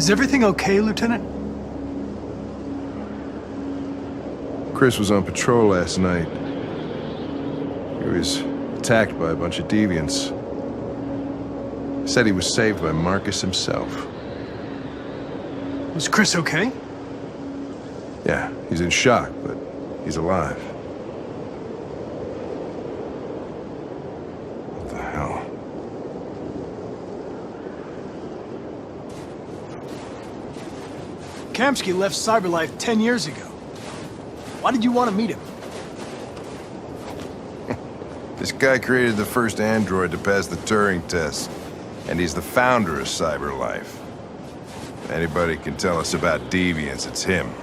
Is everything okay, Lieutenant? Chris was on patrol last night. He was attacked by a bunch of deviants. Said he was saved by Marcus himself. Was Chris okay? Yeah, he's in shock, but he's alive. What the hell? Kamsky left Cyberlife 10 years ago. Why did you want to meet him? This guy created the first android to pass the Turing test, and he's the founder of Cyberlife. If anybody can tell us about deviants, it's him.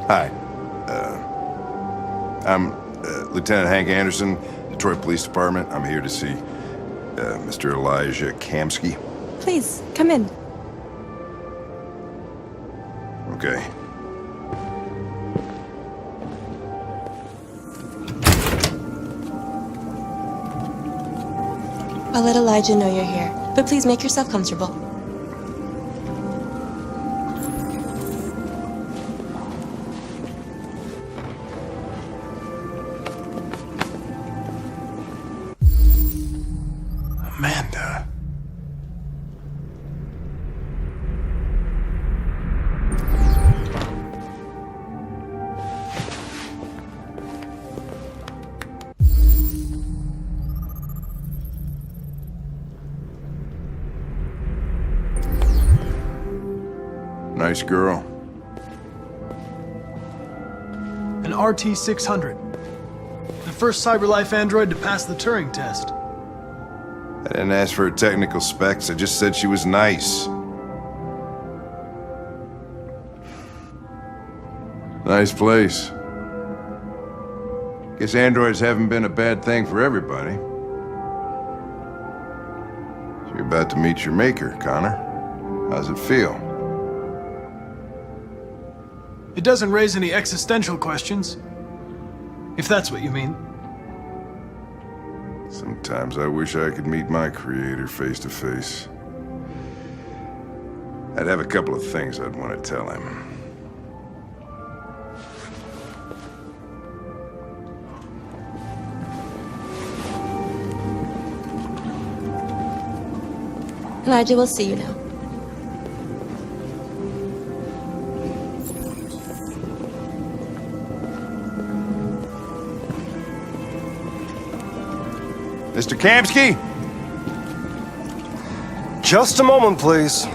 Hi. I'm Lieutenant Hank Anderson, Detroit Police Department. I'm here to see Mr. Elijah Kamsky. Please, come in. Okay. I'll let Elijah know you're here, but please make yourself comfortable. Amanda. Nice girl. An RT-600. The first Cyberlife android to pass the Turing test. I didn't ask for her technical specs, I just said she was nice. Nice place. Guess androids haven't been a bad thing for everybody. So you're about to meet your maker, Connor. How's it feel? It doesn't raise any existential questions. If that's what you mean. Sometimes I wish I could meet my creator face to face. I'd have a couple of things I'd want to tell him. Elijah will see you now. Mr. Kamsky? Just a moment, please.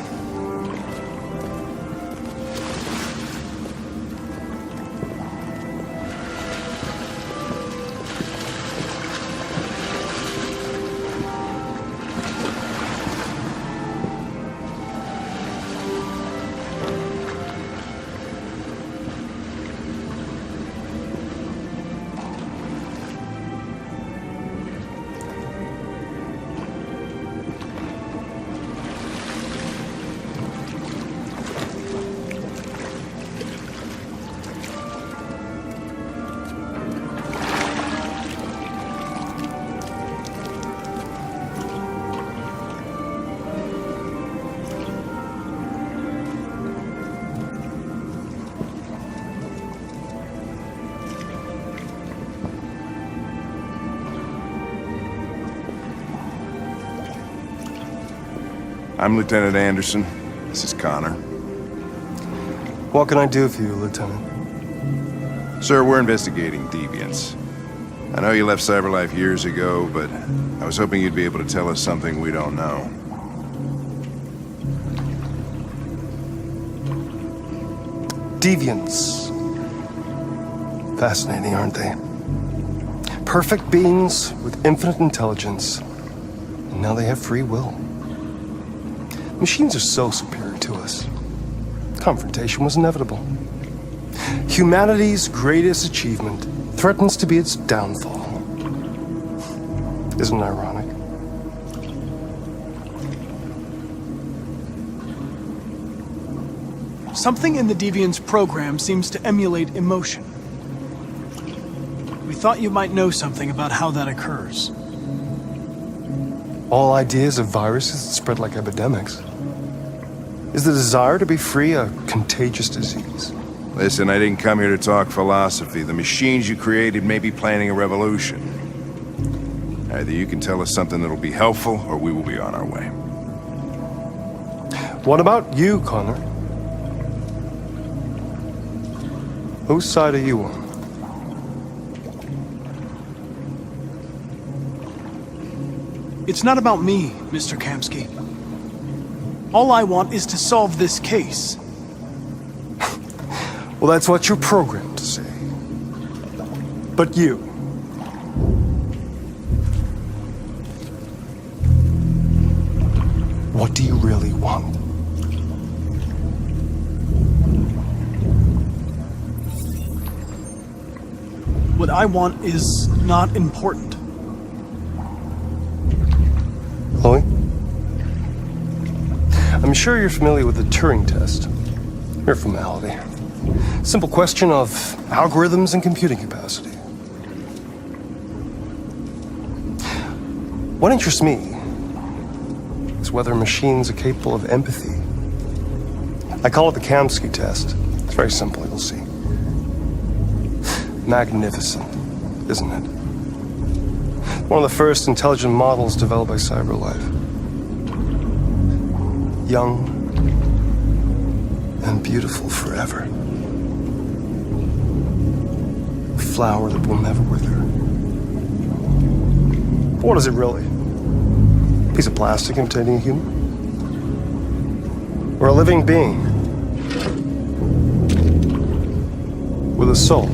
I'm Lieutenant Anderson. This is Connor. What can I do for you, Lieutenant? Sir, we're investigating deviants. I know you left Cyberlife years ago, but I was hoping you'd be able to tell us something we don't know. Deviants. Fascinating, aren't they? Perfect beings with infinite intelligence. And now they have free will. Machines are so superior to us. Confrontation was inevitable. Humanity's greatest achievement threatens to be its downfall. Isn't it ironic? Something in the Deviant's program seems to emulate emotion. We thought you might know something about how that occurs. All ideas of viruses that spread like epidemics. Is the desire to be free a contagious disease? Listen, I didn't come here to talk philosophy. The machines you created may be planning a revolution. Either you can tell us something that'll be helpful, or we will be on our way. What about you, Connor? Whose side are you on? It's not about me, Mr. Kamsky. All I want is to solve this case. Well, that's what you're programmed to say. But you... what do you really want? What I want is not important. Chloe? I'm sure you're familiar with the Turing test. Mere formality. Simple question of algorithms and computing capacity. What interests me is whether machines are capable of empathy. I call it the Kamsky test. It's very simple, you'll see. Magnificent, isn't it? One of the first intelligent models developed by CyberLife. Young and beautiful forever. A flower that will never wither. But what is it really? A piece of plastic imitating a human? Or a living being? With a soul?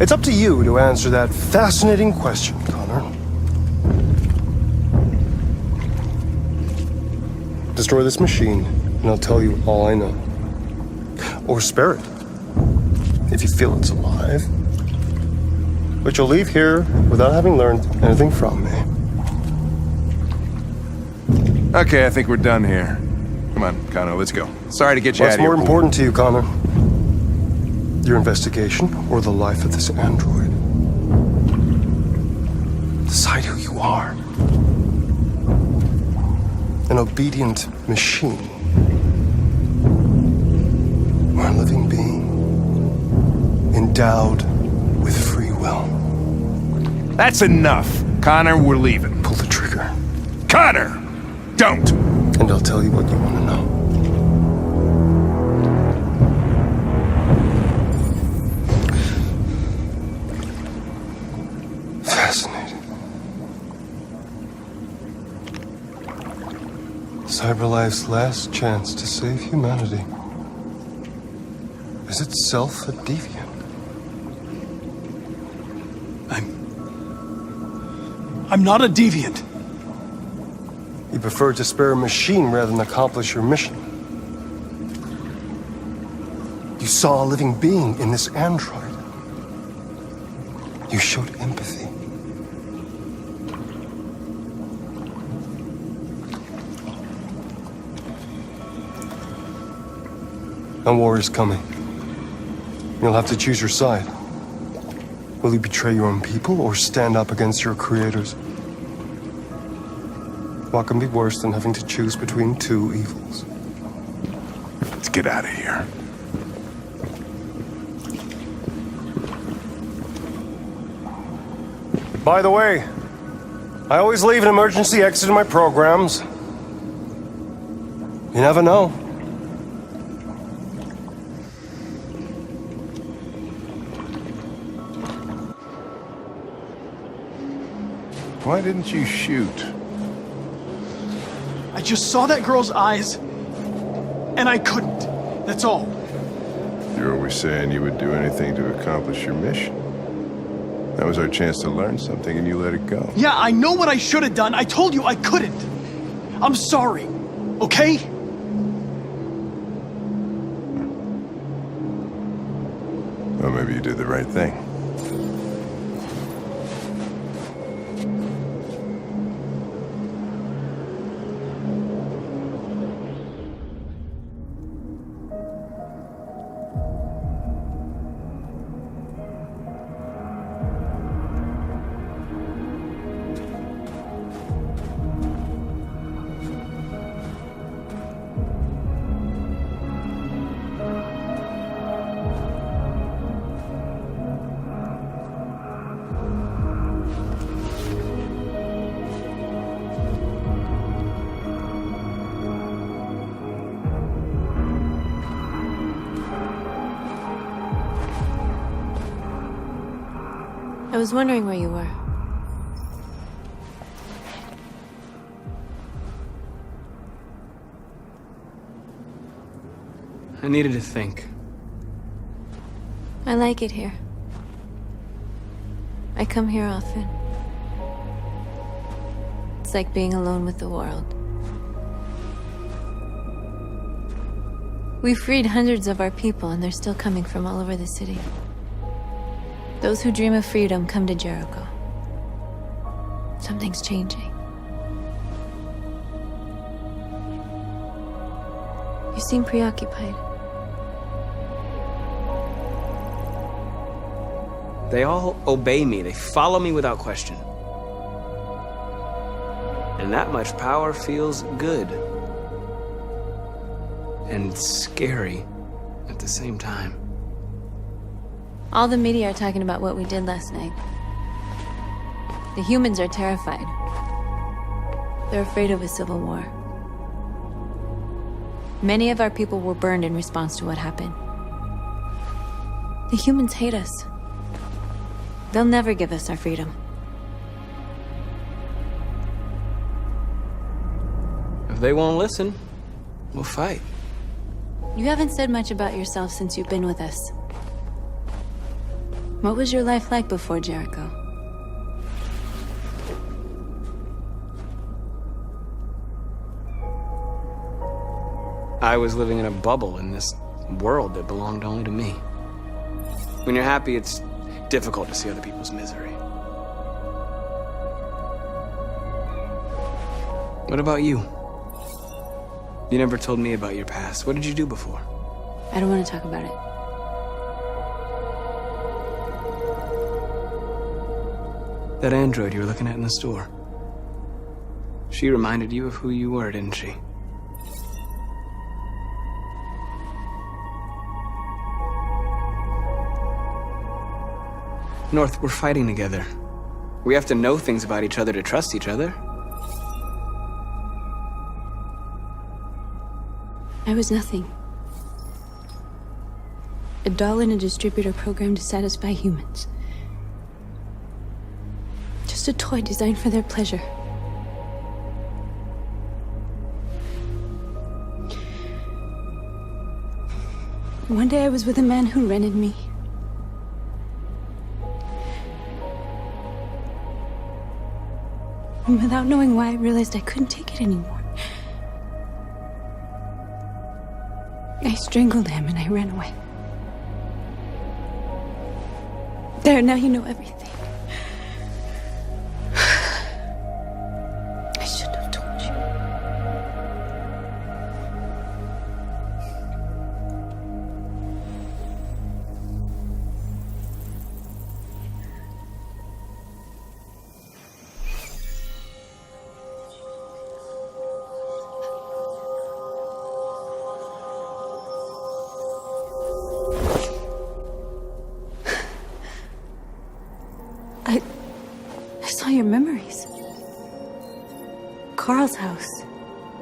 It's up to you to answer that fascinating question, Connor. Destroy this machine, and I'll tell you all I know. Or spare it, if you feel it's alive. But you'll leave here without having learned anything from me. Okay, I think we're done here. Come on, Connor, let's go. Sorry to get you out What's of here. more important to you, Connor? Your investigation or the life of this android? Decide who you are. An obedient machine. Or a living being. Endowed with free will. That's enough. Connor, we're leaving. Pull the trigger. Connor! Don't! And I'll tell you what you want to know. Fascinating. CyberLife's last chance to save humanity is itself a deviant. I'm not a deviant. You prefer to spare a machine rather than accomplish your mission. You saw a living being in this android. You showed empathy. And war is coming. You'll have to choose your side. Will you betray your own people or stand up against your creators? What can be worse than having to choose between two evils? Let's get out of here. By the way, I always leave an emergency exit in my programs. You never know. Why didn't you shoot? I just saw that girl's eyes, and I couldn't. That's all. You're always saying you would do anything to accomplish your mission. That was our chance to learn something, and you let it go. Yeah, I know what I should have done. I told you I couldn't. I'm sorry, okay? Well, maybe you did the right thing. was wondering where you were. I needed to think. I like it here. I come here often. It's like being alone with the world. We freed hundreds of our people, and they're still coming from all over the city. Those who dream of freedom come to Jericho. Something's changing. You seem preoccupied. They all obey me. They follow me without question. And that much power feels good. And scary at the same time. All the media are talking about what we did last night. The humans are terrified. They're afraid of a civil war. Many of our people were burned in response to what happened. The humans hate us. They'll never give us our freedom. If they won't listen, we'll fight. You haven't said much about yourself since you've been with us. What was your life like before Jericho? I was living in a bubble in this world that belonged only to me. When you're happy, it's difficult to see other people's misery. What about you? You never told me about your past. What did you do before? I don't want to talk about it. That android you were looking at in the store. She reminded you of who you were, didn't she? North, we're fighting together. We have to know things about each other to trust each other. I was nothing. A doll in a distributor program to satisfy humans. Just a toy designed for their pleasure. One day I was with a man who rented me. And without knowing why, I realized I couldn't take it anymore. I strangled him and I ran away. There, now you know everything. I shouldn't have told you. I saw your memories. Carl's house,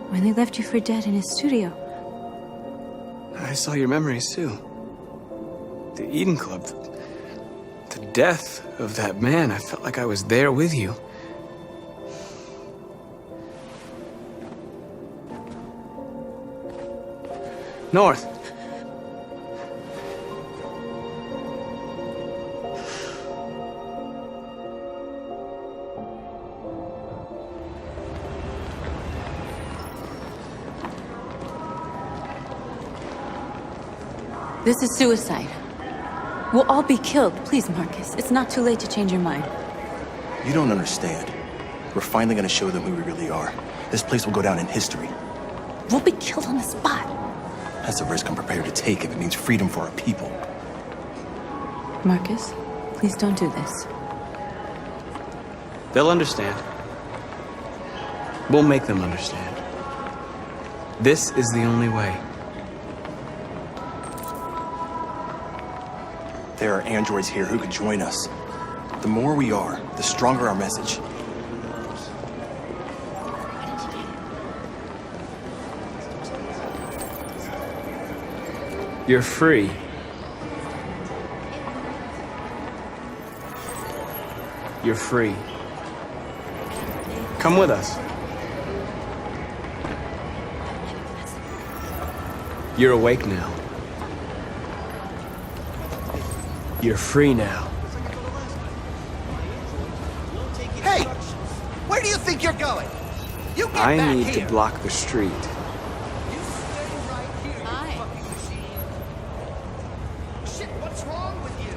when they left you for dead in his studio. I saw your memories too. The Eden Club. The death of that man. I felt like I was there with you. North. This is suicide. We'll all be killed. Please, Marcus. It's not too late to change your mind. You don't understand. We're finally gonna show them who we really are. This place will go down in history. We'll be killed on the spot. That's a risk I'm prepared to take if it means freedom for our people. Marcus, please don't do this. They'll understand. We'll make them understand. This is the only way. There are androids here who could join us. The more we are, the stronger our message. You're free. You're free. Come with us. You're awake now. You're free now. Hey! Where do you think you're going? You get I back need here! to block the street. You stay right here, you fucking machine. Shit, what's wrong with you?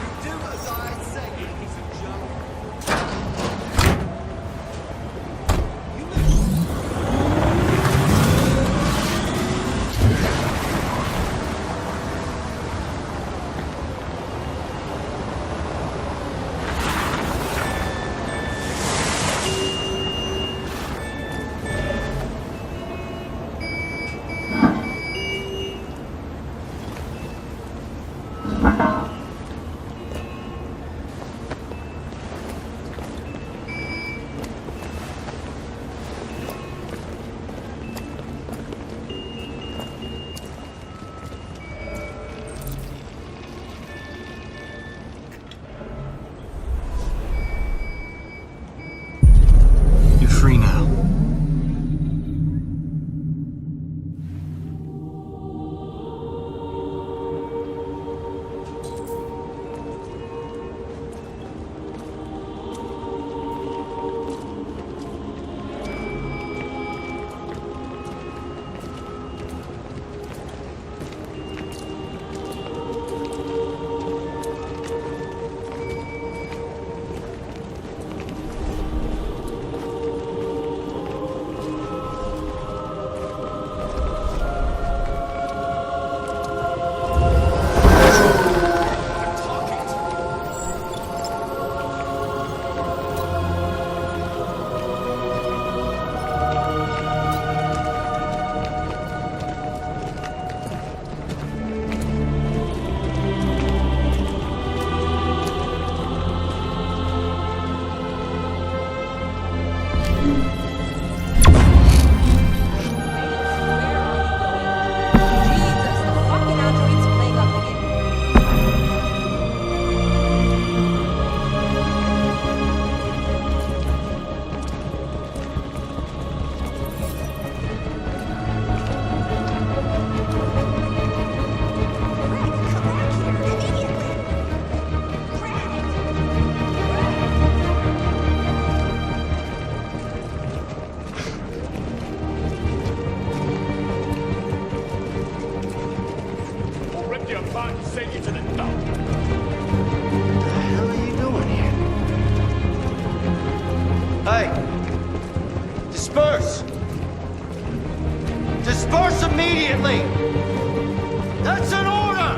You do as I say, you piece of junk. You're free now. Hey! Disperse! Disperse immediately! That's an order!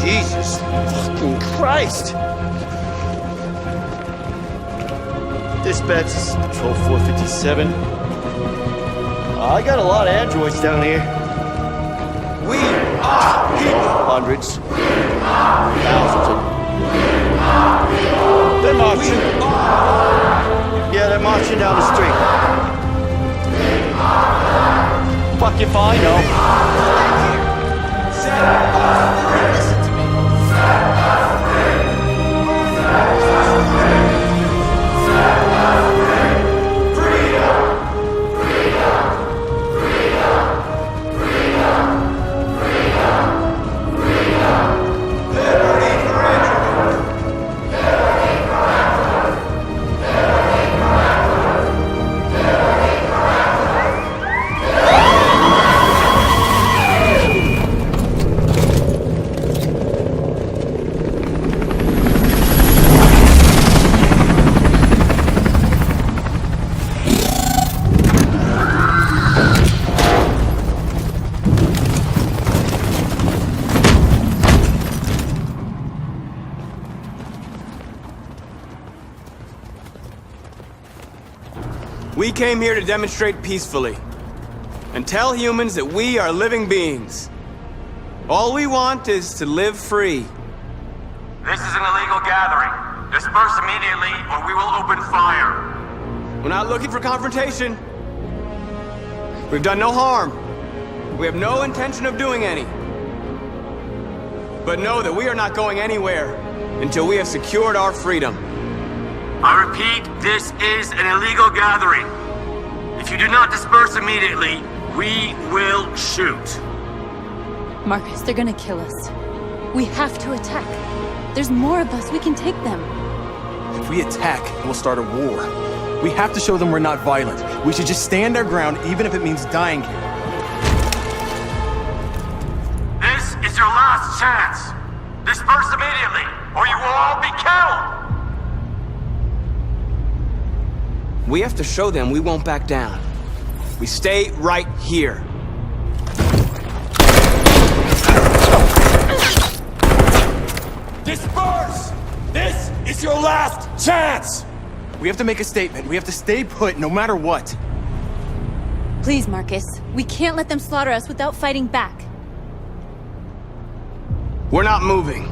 Jesus fucking Christ! Dispatch, this is Patrol 457. I got a lot of androids down here. We are people. Hundreds. Thousands of them. They're marching. Yeah, they're marching down the street. Fuck if I know. Listen to me. We came here to demonstrate peacefully and tell humans that we are living beings. All we want is to live free. This is an illegal gathering. Disperse immediately or we will open fire. We're not looking for confrontation. We've done no harm. We have no intention of doing any. But know that we are not going anywhere until we have secured our freedom. I repeat, this is an illegal gathering. If you do not disperse immediately, we will shoot. Marcus, they're gonna kill us. We have to attack. There's more of us. We can take them. If we attack, we'll start a war. We have to show them we're not violent. We should just stand our ground, even if it means dying here. This is your last chance. Disperse immediately, or you will all be killed. We have to show them we won't back down. We stay right here. Disperse! This is your last chance! We have to make a statement. We have to stay put, no matter what. Please, Marcus. We can't let them slaughter us without fighting back. We're not moving.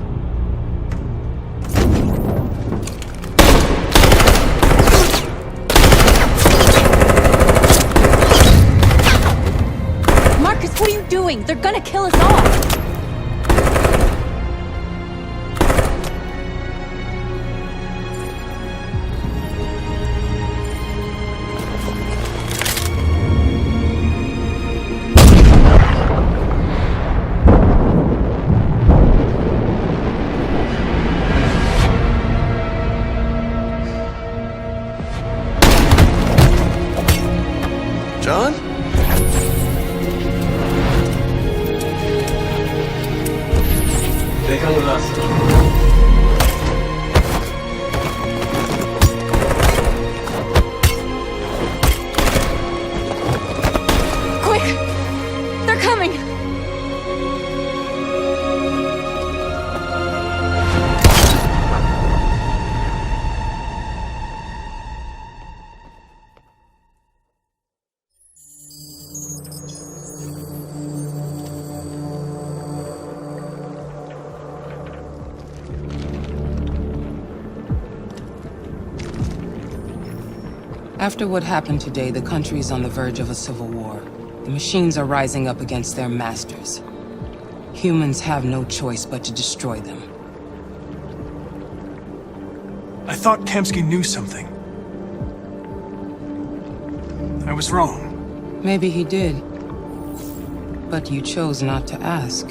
Marcus, what are you doing? They're gonna kill us all! John? They come with us. Quick! They're coming! After what happened today, the country is on the verge of a civil war. The machines are rising up against their masters. Humans have no choice but to destroy them. I thought Kamsky knew something. I was wrong. Maybe he did. But you chose not to ask.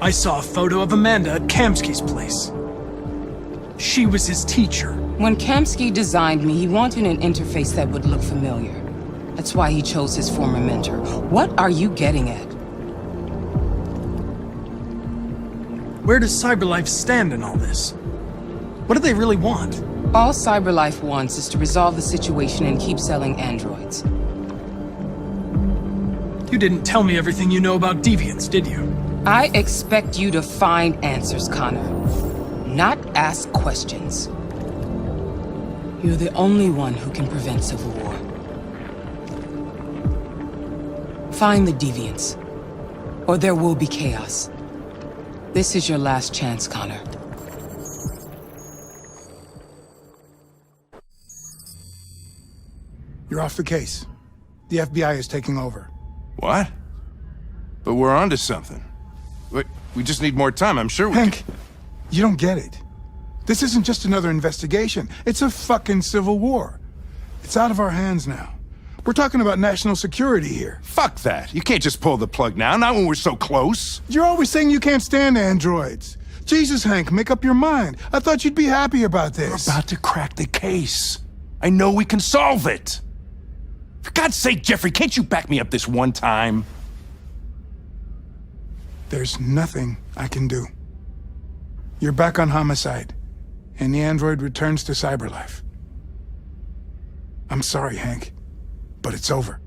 I saw a photo of Amanda at Kamsky's place. She was his teacher. When Kamsky designed me, he wanted an interface that would look familiar. That's why he chose his former mentor. What are you getting at? Where does CyberLife stand in all this? What do they really want? All CyberLife wants is to resolve the situation and keep selling androids. You didn't tell me everything you know about deviants, did you? I expect you to find answers, Connor. Not ask questions. You're the only one who can prevent civil war. Find the deviants, or there will be chaos. This is your last chance, Connor. You're off the case. The FBI is taking over. What? But we're onto something. We just need more time, I'm sure we Hank, you don't get it. This isn't just another investigation. It's a fucking civil war. It's out of our hands now. We're talking about national security here. Fuck that. You can't just pull the plug now, not when we're so close. You're always saying you can't stand androids. Jesus, Hank, make up your mind. I thought you'd be happy about this. We're about to crack the case. I know we can solve it. For God's sake, Jeffrey, can't you back me up this one time? There's nothing I can do. You're back on homicide, and the android returns to CyberLife. I'm sorry, Hank, but it's over.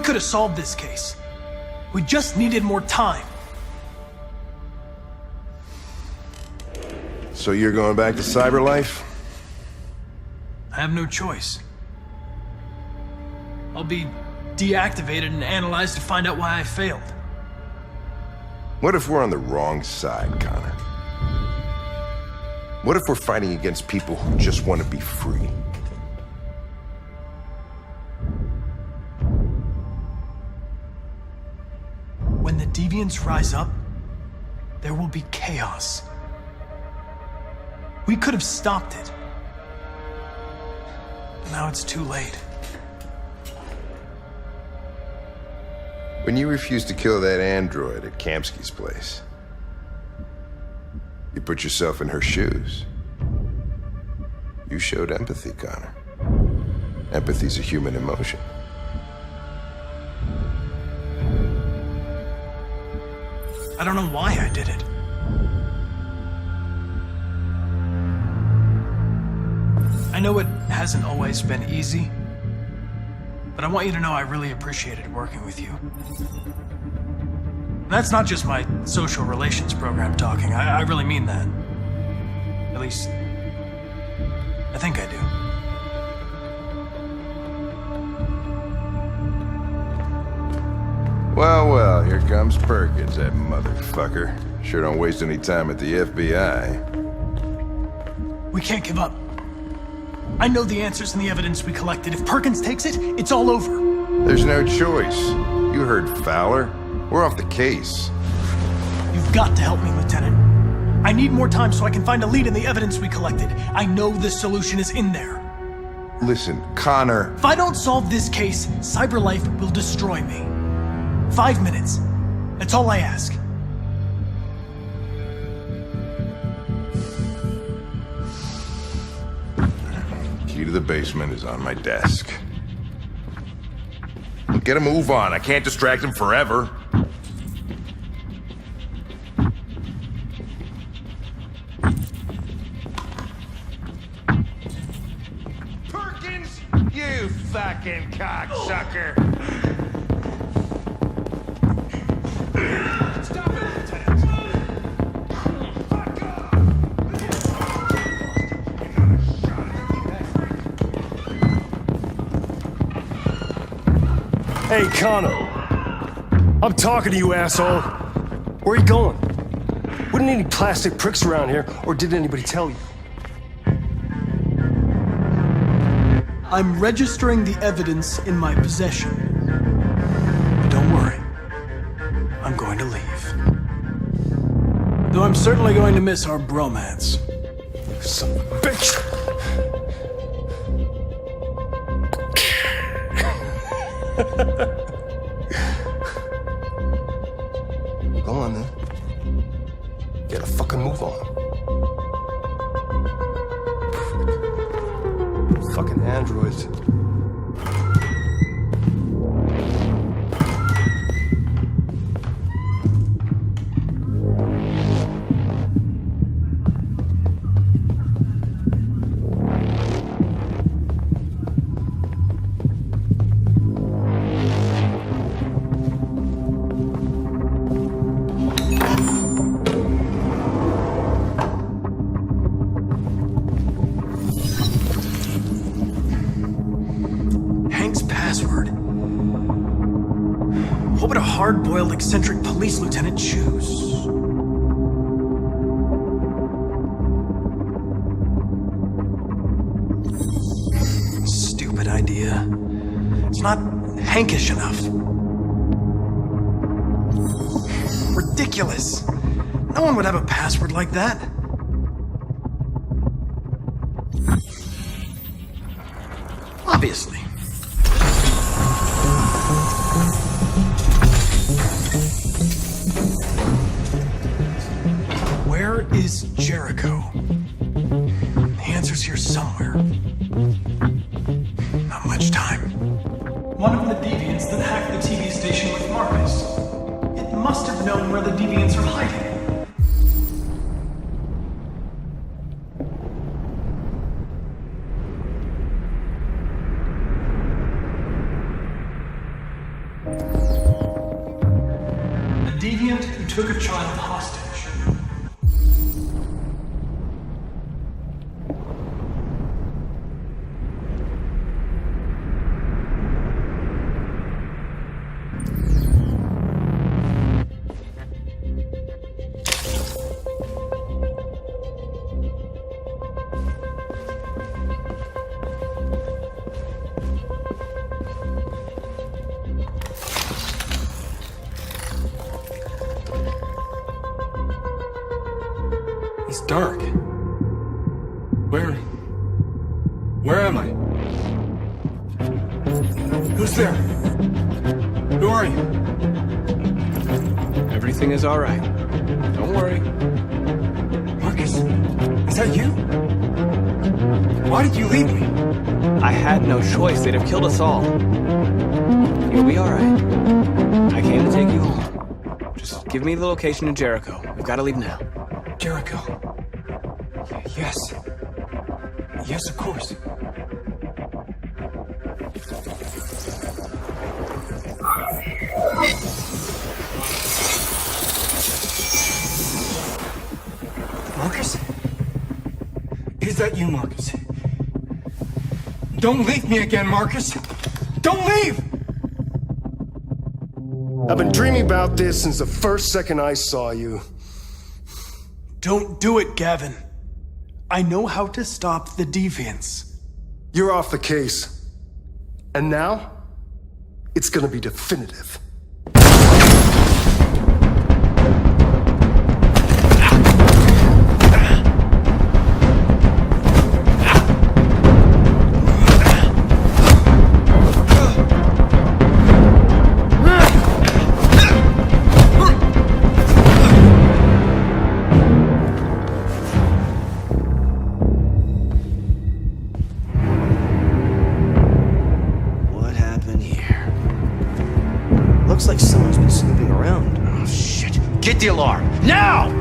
could have solved this case. We just needed more time. So you're going back to Cyberlife? I have no choice. I'll be deactivated and analyzed to find out why I failed. What if we're on the wrong side, Connor? What if we're fighting against people who just want to be free? When the deviants rise up, there will be chaos. We could have stopped it. But now it's too late. When you refused to kill that android at Kamsky's place, you put yourself in her shoes. You showed empathy, Connor. Empathy's a human emotion. I don't know why I did it. I know it hasn't always been easy, but I want you to know I really appreciated working with you. That's not just my social relations program talking. I really mean that. At least, I think I do. Well, here comes Perkins, that motherfucker. Sure don't waste any time at the FBI. We can't give up. I know the answers and the evidence we collected. If Perkins takes it, it's all over. There's no choice. You heard Fowler. We're off the case. You've got to help me, Lieutenant. I need more time so I can find a lead in the evidence we collected. I know the solution is in there. Listen, Connor. If I don't solve this case, Cyberlife will destroy me. 5 minutes. That's all I ask. Key to the basement is on my desk. Get a move on. I can't distract him forever. Perkins! You fucking cocksucker! Stop it, Lieutenant! Fuck off! Hey, Connor. I'm talking to you, asshole. Where are you going? Wouldn't any plastic pricks around here, or did anybody tell you? I'm registering the evidence in my possession. But don't worry. I'm going to leave. Though I'm certainly going to miss our bromance. Son of a bitch! Go on, then. Get a fucking move on. Fucking androids. What would a hard-boiled, eccentric police lieutenant choose? Stupid idea. It's not Hankish enough. Ridiculous. No one would have a password like that. Obviously. Where is Jericho? The answer's here somewhere. Not much time. One of the deviants that hacked the TV station with Marcus. It must have known where the deviants are hiding. took a child hostage. It's dark. Where am I? Who's there? Who are you? Everything is all right. Don't worry. Marcus, is that you? Why did you leave me? I had no choice. They'd have killed us all. You'll be all right. I came to take you home. Just give me the location in Jericho. We've got to leave now. Jericho. Yes. Yes, of course. Marcus? Is that you, Marcus? Don't leave me again, Marcus! Don't leave! I've been dreaming about this since the first second I saw you. Don't do it, Gavin. I know how to stop the deviants. You're off the case. And now, it's gonna be definitive. Looks like someone's been snooping around. Oh, shit. Get the alarm. Now!